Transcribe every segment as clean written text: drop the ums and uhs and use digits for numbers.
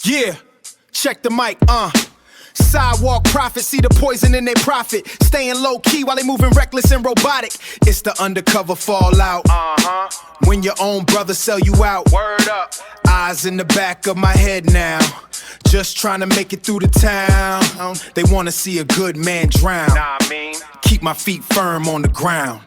Yeah, check the mic, Sidewalk prophets see the poison in their profit. Staying low key while they moving reckless and robotic. It's the undercover fallout. When your own brother sell you out. Word up. Eyes in the back of my head now. Just trying to make it through the town. They wanna see a good man drown. Keep my feet firm on the ground,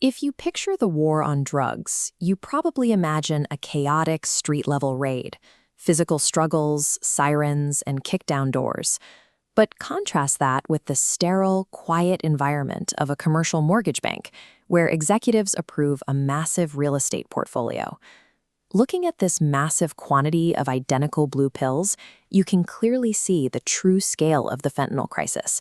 If you picture the war on drugs, you probably imagine a chaotic street-level raid, physical struggles, sirens, and kick-down doors. But contrast that with the sterile, quiet environment of a commercial mortgage bank, where executives approve a massive real estate portfolio. Looking at this massive quantity of identical blue pills, you can clearly see the true scale of the fentanyl crisis.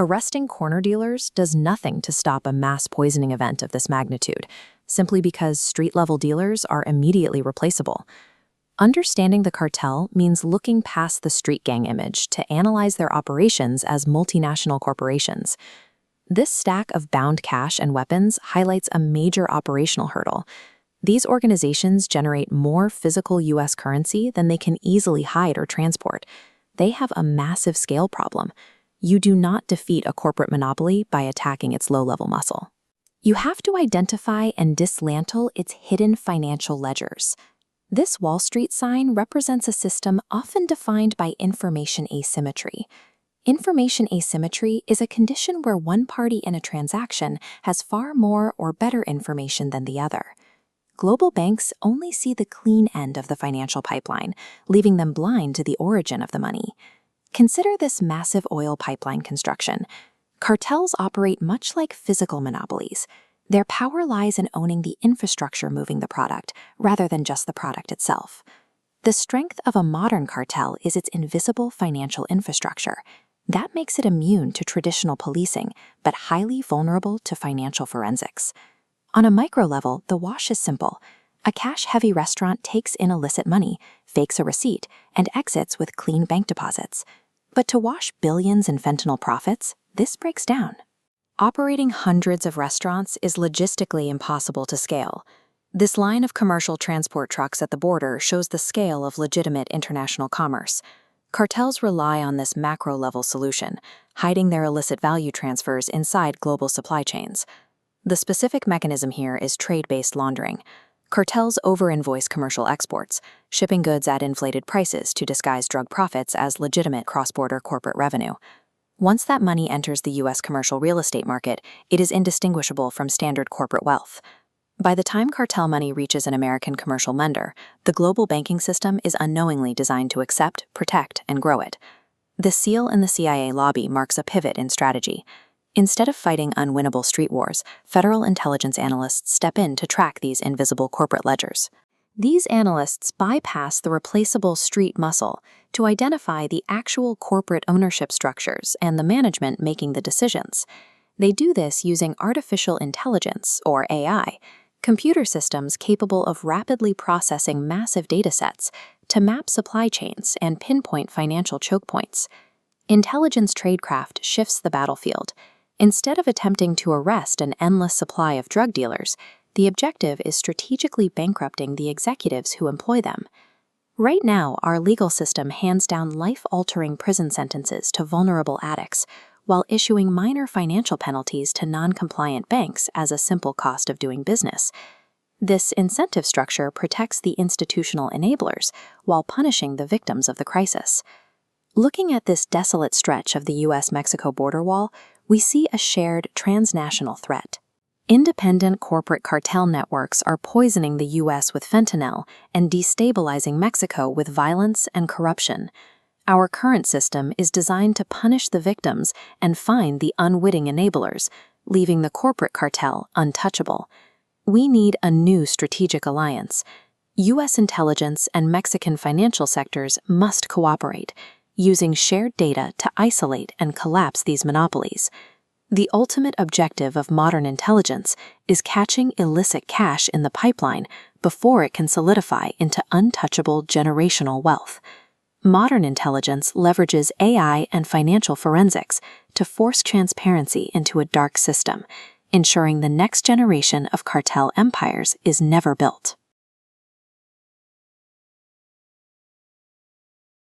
Arresting corner dealers does nothing to stop a mass poisoning event of this magnitude, simply because street-level dealers are immediately replaceable. Understanding the cartel means looking past the street gang image to analyze their operations as multinational corporations. This stack of bound cash and weapons highlights a major operational hurdle. These organizations generate more physical U.S. currency than they can easily hide or transport. They have a massive scale problem. You do not defeat a corporate monopoly by attacking its low-level muscle. You have to identify and dismantle its hidden financial ledgers. This Wall Street sign represents a system often defined by information asymmetry. Information asymmetry is a condition where one party in a transaction has far more or better information than the other. Global banks only see the clean end of the financial pipeline, leaving them blind to the origin of the money. Consider this massive oil pipeline construction. Cartels operate much like physical monopolies. Their power lies in owning the infrastructure moving the product, rather than just the product itself. The strength of a modern cartel is its invisible financial infrastructure. That makes it immune to traditional policing, but highly vulnerable to financial forensics. On a micro level, the wash is simple. A cash-heavy restaurant takes in illicit money, fakes a receipt, and exits with clean bank deposits. But to wash billions in fentanyl profits, this breaks down. Operating hundreds of restaurants is logistically impossible to scale. This line of commercial transport trucks at the border shows the scale of legitimate international commerce. Cartels rely on this macro-level solution, hiding their illicit value transfers inside global supply chains. The specific mechanism here is trade-based laundering. Cartels over-invoice commercial exports, shipping goods at inflated prices to disguise drug profits as legitimate cross-border corporate revenue. Once that money enters the U.S. commercial real estate market, it is indistinguishable from standard corporate wealth. By the time cartel money reaches an American commercial lender, the global banking system is unknowingly designed to accept, protect, and grow it. The seal in the CIA lobby marks a pivot in strategy. Instead of fighting unwinnable street wars, federal intelligence analysts step in to track these invisible corporate ledgers. These analysts bypass the replaceable street muscle to identify the actual corporate ownership structures and the management making the decisions. They do this using artificial intelligence, or AI, computer systems capable of rapidly processing massive datasets to map supply chains and pinpoint financial choke points. Intelligence tradecraft shifts the battlefield. Instead of attempting to arrest an endless supply of drug dealers, the objective is strategically bankrupting the executives who employ them. Right now, our legal system hands down life-altering prison sentences to vulnerable addicts, while issuing minor financial penalties to non-compliant banks as a simple cost of doing business. This incentive structure protects the institutional enablers while punishing the victims of the crisis. Looking at this desolate stretch of the U.S.-Mexico border wall, we see a shared transnational threat. Independent corporate cartel networks are poisoning the U.S. with fentanyl and destabilizing Mexico with violence and corruption. Our current system is designed to punish the victims and find the unwitting enablers, leaving the corporate cartel untouchable. We need a new strategic alliance. U.S. intelligence and Mexican financial sectors must cooperate, using shared data to isolate and collapse these monopolies. The ultimate objective of modern intelligence is catching illicit cash in the pipeline before it can solidify into untouchable generational wealth. Modern intelligence leverages AI and financial forensics to force transparency into a dark system. ensuring the next generation of cartel empires is never built.